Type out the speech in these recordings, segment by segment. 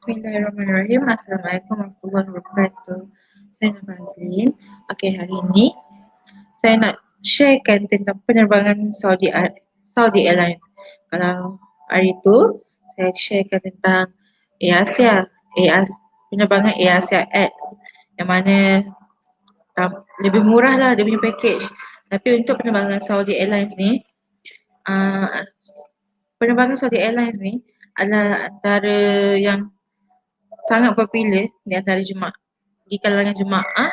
Bismillahirrahmanirrahim. Assalamualaikum warahmatullahi wabarakatuh. Saya Nama Azlin. Okey, hari ini saya nak sharekan tentang penerbangan Saudi Airlines. Kalau hari itu saya sharekan tentang AirAsia, penerbangan AirAsia X yang mana lebih murah lah dia punya package. Tapi untuk penerbangan Saudi Airlines ni, uh, penerbangan Saudi Airlines ni adalah antara yang sangat popular di antara di kalangan jemaah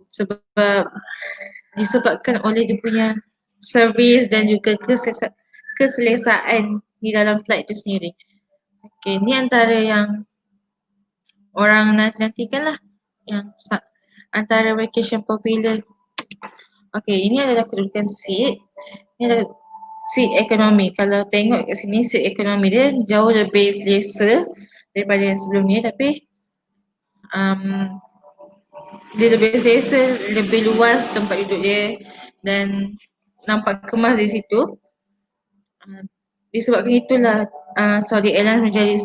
sebab disebabkan oleh dia punya servis dan juga keselesaan di dalam flight itu sendiri. Okey, ni antara yang orang nantikan lah, yang antara vacation popular. Okey, ini adalah kedudukan seat. Ini adalah seat ekonomi. Kalau tengok kat sini seat ekonomi dia jauh lebih selesa daripada yang sebelum ni, tapi dia lebih selesa, lebih luas tempat duduk dia dan nampak kemas di situ. Disebabkan itulah Saudi Airlines menjadi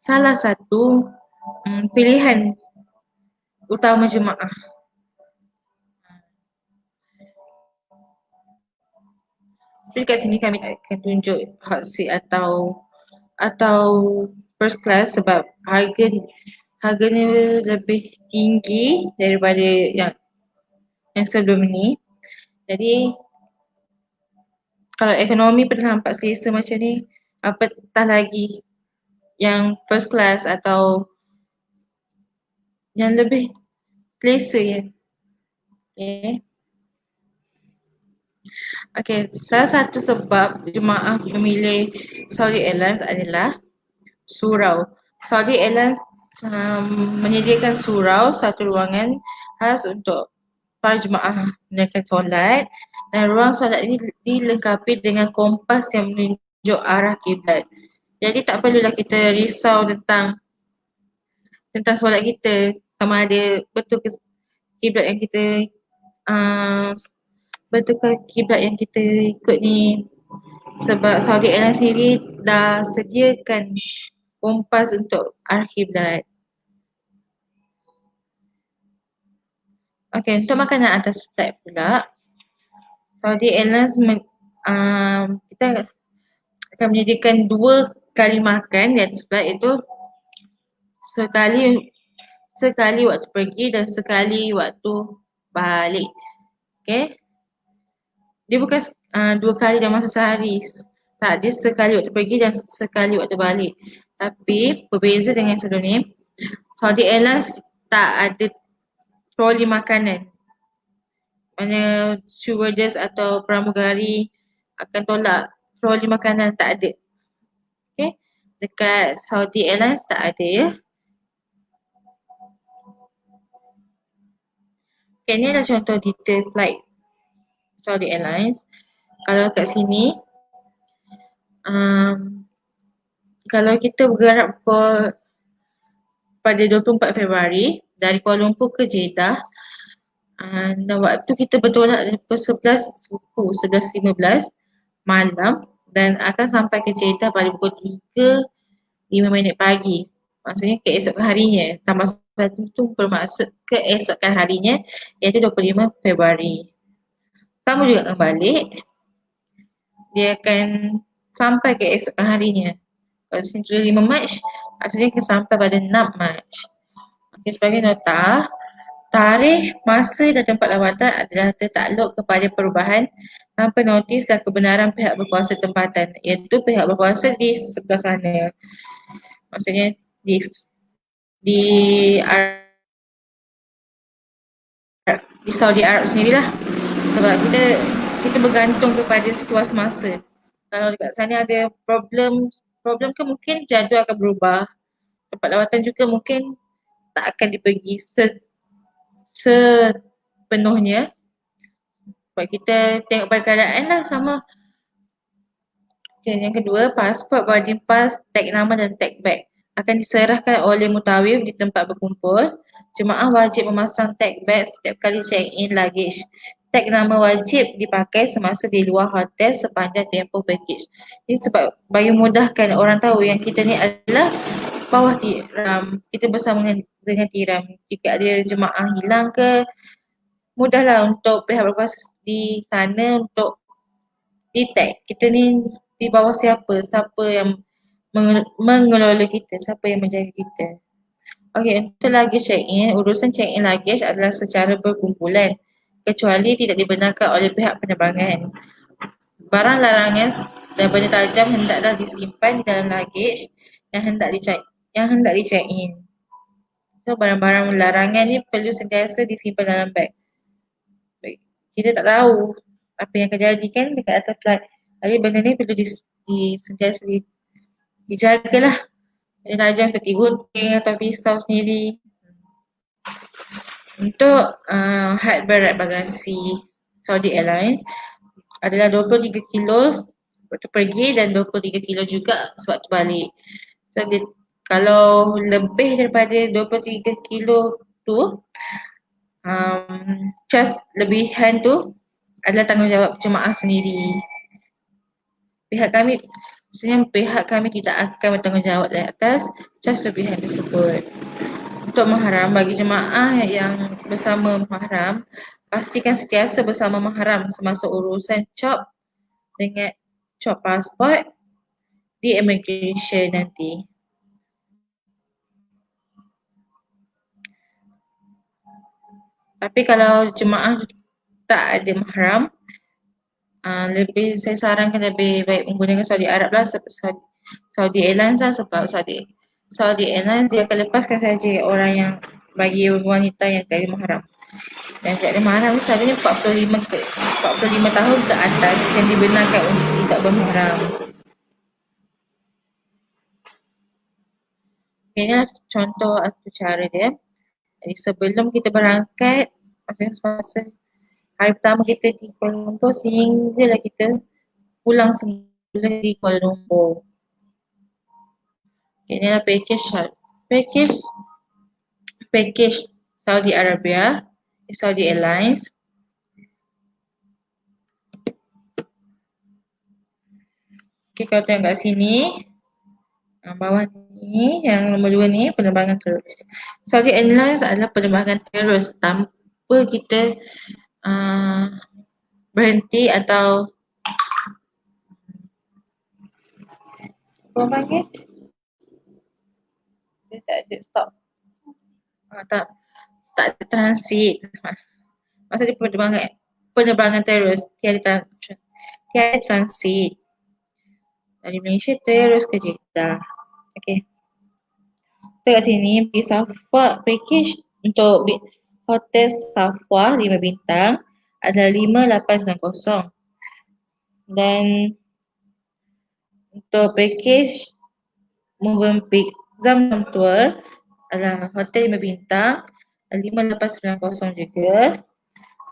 salah satu pilihan utama jemaah. Jadi kat sini kami akan tunjuk hot seat atau first class sebab harganya lebih tinggi daripada yang sebelum ni. Jadi kalau ekonomi pernah nampak selesa macam ni, apatah lagi yang first class atau yang lebih selesa ya. Okay. Okay, salah satu sebab jemaah memilih Saudi Airlines adalah surau. Saudi Airlines menyediakan surau, satu ruangan khas untuk para jemaah menunaikan solat, dan ruang solat ini dilengkapi dengan kompas yang menunjuk arah kiblat. Jadi tak perlulah kita risau tentang solat kita, sama ada betul ke kiblat yang kita betul ke kiblat yang kita ikut ni, sebab Saudi Airlines sendiri dah sediakan kompas untuk arah kiblat. Okey, untuk makanan atas flight pula, Saudi Airlines kita akan menyediakan 2 kali makan di atas flight, iaitu sekali waktu pergi dan sekali waktu balik. Okey. Dia bukan 2 kali dalam masa sehari. Tak, dia sekali waktu pergi dan sekali waktu balik. Tapi berbeza dengan sebelum ni, Saudi Airlines tak ada troli makanan. Mana stewardess atau pramugari akan tolak troli makanan, tak ada. Okay. Dekat Saudi Airlines tak ada ya. Okay, ni adalah contoh detail flight Saudi Airlines. Kalau kat sini, kalau kita bergerak pada 24 Februari dari Kuala Lumpur ke Jeddah, dan waktu kita bertolak dari pukul 11.15 malam dan akan sampai ke Jeddah pada pukul 3.05 pagi. Maksudnya keesokan harinya, tambah satu tu bermaksud keesokan harinya, iaitu 25 Februari. Sama juga dengan balik, dia akan sampai keesokan harinya. Kalau sini 5 Mac, maksudnya akan sampai pada 6 Mac. Okay, sebagai nota, tarikh, masa dan tempat lawatan adalah tertakluk kepada perubahan tanpa notis dan kebenaran pihak berkuasa tempatan, iaitu pihak berkuasa di sebelah sana. Maksudnya di Saudi Arab sendirilah, sebab kita bergantung kepada situasi semasa. Kalau dekat sana ada problem ke mungkin jadual akan berubah. Tempat lawatan juga mungkin tak akan dipergi sepenuhnya. Sebab kita tengok pada keadaan lah sama. Okay, yang kedua, pasport, boarding pass, tag nama dan tag bag akan diserahkan oleh mutawif di tempat berkumpul. Jemaah wajib memasang tag bag setiap kali check in luggage Tag nama wajib dipakai semasa di luar hotel sepanjang tempoh package. Ini sebab bagi mudahkan orang tahu yang kita ni adalah bawah tiram, kita bersama dengan tiram. Jika ada jemaah hilang ke, mudahlah untuk pihak berkuasa di sana untuk detect kita ni di bawah siapa, siapa yang mengelola kita, siapa yang menjaga kita. Okey, untuk luggage check-in, urusan check-in luggage adalah secara berkumpulan kecuali tidak dibenarkan oleh pihak penerbangan. Barang larangan dan benda tajam hendaklah disimpan di dalam luggage yang hendak di-check-in. So, barang-barang larangan ni perlu sentiasa disimpan dalam beg. Kita tak tahu apa yang akan jadi kan dekat atas flight. Jadi benda ni perlu sentiasa dijagalah. Benda tajam seperti gunting atau pisau sendiri. Untuk had berat bagasi Saudi Airlines adalah 23 kilo waktu pergi dan 23 kilo juga sewaktu balik. So kalau lebih daripada 23 kilo tu, cas lebihan tu adalah tanggungjawab jemaah sendiri. Pihak kami tidak akan bertanggungjawab di atas cas lebihan tersebut. Untuk mahram, bagi jemaah yang bersama mahram, pastikan sentiasa bersama mahram semasa urusan cop pasport di immigration nanti. Tapi kalau jemaah tak ada mahram, saya sarankan lebih baik menggunakan Saudi Arab lah, Saudi Airlines lah, sebab Saudi Airlines dia akan lepaskan saja orang yang bagi wanita yang tak ada mahram. Dan tak ada mahram ni selalunya 45 tahun ke atas yang dibenarkan untuk tidak bermahram. Ini contoh atau cara dia. Jadi sebelum kita berangkat, masa hari pertama kita di Kuala Lumpur sehinggalah kita pulang semula di Kuala Lumpur. Ini adalah package Saudi Arabia, Saudi Airlines. Okay, kalau tengok kat sini, bawah ni, yang nombor 2 ni, penerbangan terus. Saudi Airlines adalah penerbangan terus tanpa kita berhenti atau apa panggil? Dia tak ada stop. Tak ada transit. Maksudnya penerbangan terus, tiada transit. Dari Malaysia terus ke Jeddah. Okay. Kat sini pergi Safwa package untuk hotel Safwa 5 bintang adalah 5890. Dan untuk package Movenpick Zamzam Tour adalah hotel 5 bintang 5890 juga.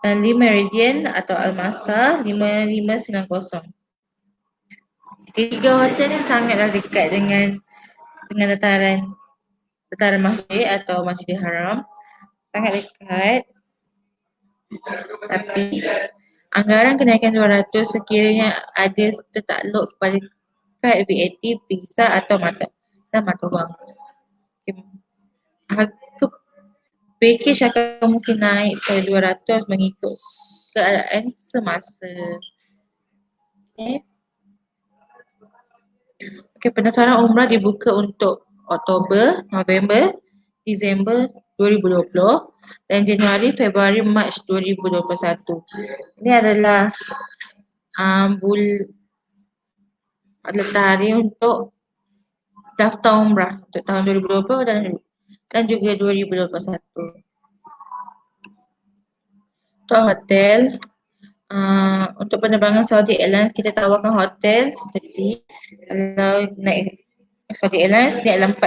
Dan 5 Meridian atau Al-Masa 5590. Tiga hotel ni sangatlah dekat dengan dataran masjid atau Masjidil Haram. Sangat dekat. Tapi anggaran kenaikan 200 sekiranya ada tertakluk kepada kad VAT, visa atau mata wang. Harga package akan mungkin naik ke 200 mengikut keadaan semasa. Okay, pendaftaran umrah dibuka untuk Oktober, November, Disember 2020 dan Januari, Februari, Mac 2021. Ini adalah tarikh untuk daftar umrah untuk tahun 2020 dan juga 2021. Untuk hotel, untuk penerbangan Saudi Airlines kita tawarkan hotel seperti kalau naik Saudi Airlines dia ada 4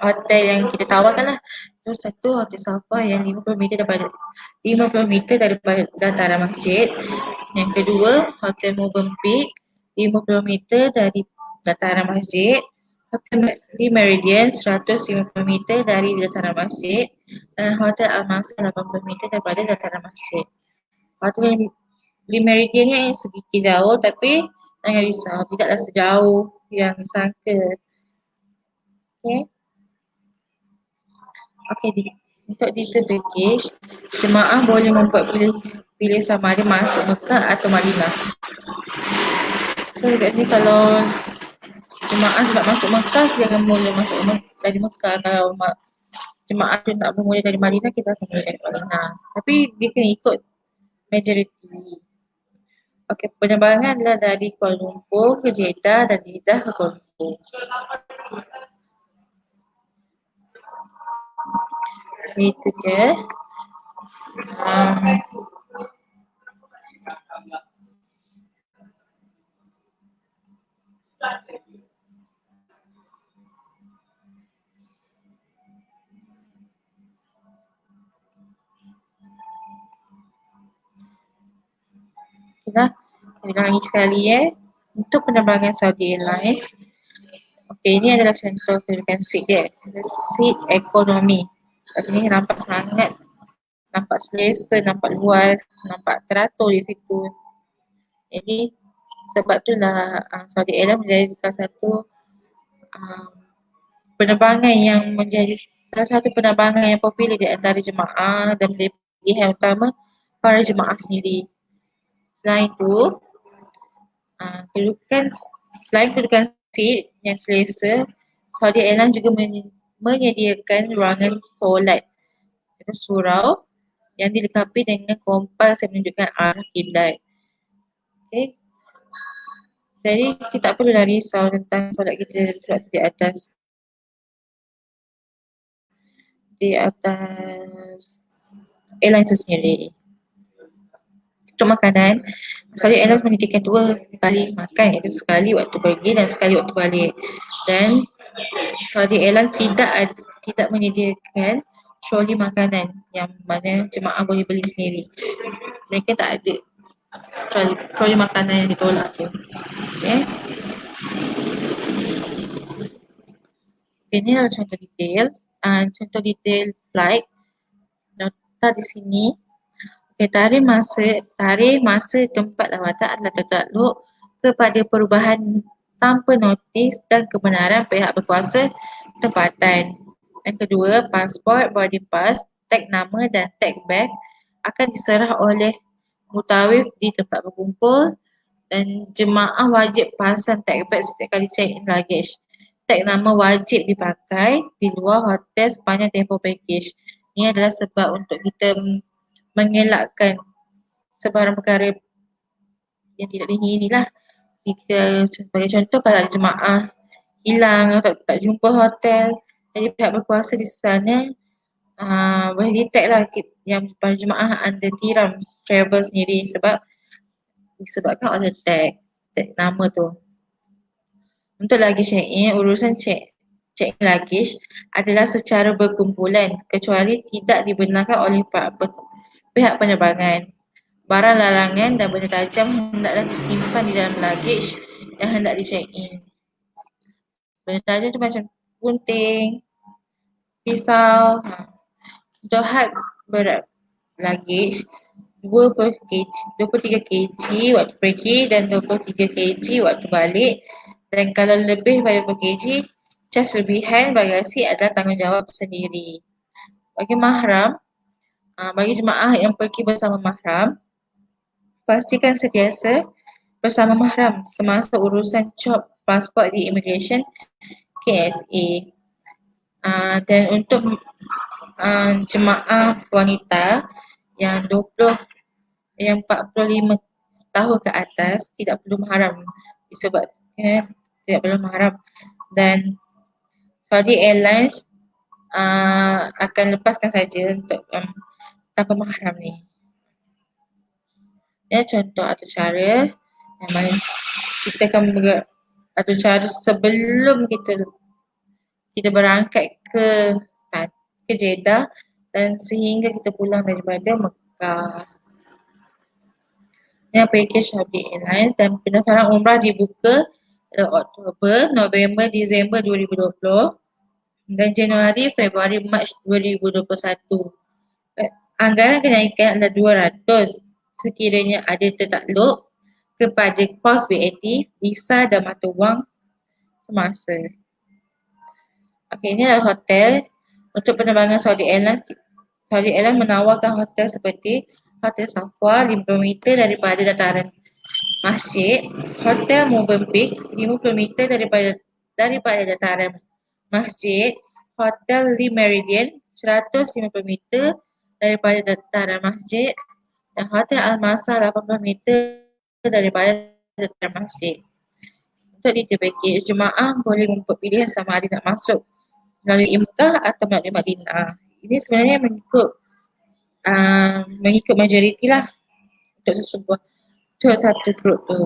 hotel yang kita tawarkan lah. Terus satu hotel Safa yang 50 meter daripada dataran masjid. Yang kedua hotel Movenpick 50 meter dari dataran masjid. Hotel di Meridian 150 meter dari dataran masjid dan hotel Al-Masa 80 meter daripada dataran masjid. Di Meridian ni sedikit jauh tapi jangan risau, tidaklah sejauh yang disangka. Okay. Okay, untuk detail package, jemaah boleh membuat pilih sama ada masuk Mekah atau Madinah. So dekat ni kalau jemaah nak masuk Mekah, jangan mula masuk dari Mekah. Kalau jemaah tu nak bermula dari Madinah, kita akan mula dari Madinah. Tapi dia kena ikut majoriti. Okey, penerbangan adalah dari Kuala Lumpur ke Jeddah dan Jeddah ke Kuala Lumpur. Itu je. Dah, ulang lagi sekali untuk penerbangan Saudi Airlines. Okey, ini adalah contoh kedudukan seat dia. Seat ekonomi. Kat sini nampak sangat, nampak selesa, nampak luas, nampak teratur di situ. Jadi sebab itulah Saudi Airlines menjadi salah satu penerbangan yang menjadi salah satu penerbangan yang popular di antara jemaah dan menjadi pilihan utama para jemaah sendiri. Selain itu, selain kedudukan seat yang selesa, Saudi Airlines juga menyediakan ruangan solat atau surau yang dilengkapi dengan kompas yang menunjukkan arah kiblat. Okay. Jadi kita tak perlulah risau tentang solat kita di atas airline itu sendiri. Untuk makanan, Saudi Airlines menyediakan 2 kali makan, iaitu sekali waktu pergi dan sekali waktu balik. Dan Saudi Airlines tidak menyediakan troli makanan yang mana jemaah boleh beli sendiri. Mereka tak ada troli makanan yang ditolak tu. Okay. Ini adalah contoh detail. Contoh detail flight. Nota di sini. Okay, tarikh masa tempat lawatan adalah tertakluk kepada perubahan tanpa notis dan kebenaran pihak berkuasa tempatan. Yang kedua, pasport, boarding pass, tag nama dan tag bag akan diserah oleh mutawif di tempat berkumpul dan jemaah wajib pasang tag bag setiap kali check-in luggage. Tag nama wajib dipakai di luar hotel sepanjang tempoh package. Ini adalah sebab untuk kita mengelakkan sebarang perkara yang tidak diingini lah. Sebagai contoh, kalau jemaah hilang atau tak jumpa hotel, jadi pihak berkuasa di sana boleh detect lah yang para jemaah under tiram travel sendiri sebab disebabkan oleh tag nama tu. Untuk luggage check-in, urusan check-in luggage adalah secara berkumpulan kecuali tidak dibenarkan oleh pihak penerbangan. Barang larangan dan benda tajam hendaklah disimpan di dalam luggage yang hendak di check-in. Benda tajam tu macam gunting, pisau. Untuk had berat luggage 23 kg waktu pergi dan 23 kg waktu balik, dan kalau lebih pada 20 kg, cas lebihan bagasi adalah tanggungjawab sendiri. Bagi mahram, bagi jemaah yang pergi bersama mahram, pastikan sentiasa bersama mahram semasa urusan cop pasport di immigration KSA. Dan untuk jemaah wanita yang 45 tahun ke atas tidak perlu mahram disebabkan tidak perlu mahram, dan Saudi Airlines akan lepaskan saja untuk tanpa mahram ni. Ya, contoh atau cara yang mana kita akan atau cara sebelum kita berangkat ke Jeddah dan sehingga kita pulang daripada Mekah. Yang package Saudi Airlines dan pendaftaran umrah dibuka Oktober, November, Disember 2020 dan Januari, Februari, Mac 2021. Anggaran kenaikan adalah 200 sekiranya ada tertakluk kepada kos VAT, visa dan mata wang semasa. Okey, ini adalah hotel. Untuk penerbangan Saudi Airlines, Saudi Airlines menawarkan hotel seperti Hotel Safwa 50 meter daripada dataran masjid, Hotel Movenpick 50 meter daripada dataran masjid, Hotel Le Méridien 150 meter daripada dataran masjid dan Hotel Al-Masa 80 meter daripada dataran masjid. Untuk detail package, jemaah boleh membuat pilihan sama ada nak masuk melalui Mekah atau melalui Madinah. Ini sebenarnya mengikut majoriti lah untuk satu grup tu.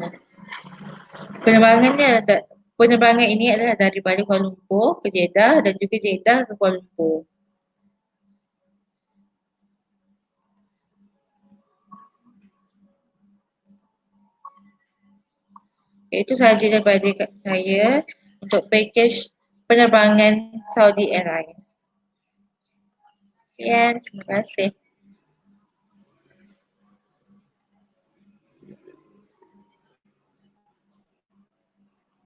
Penerbangan ini adalah daripada Kuala Lumpur ke Jeddah dan juga Jeddah ke Kuala Lumpur. Itu sahaja daripada saya untuk package penerbangan Saudi Airlines. Sekian, terima kasih.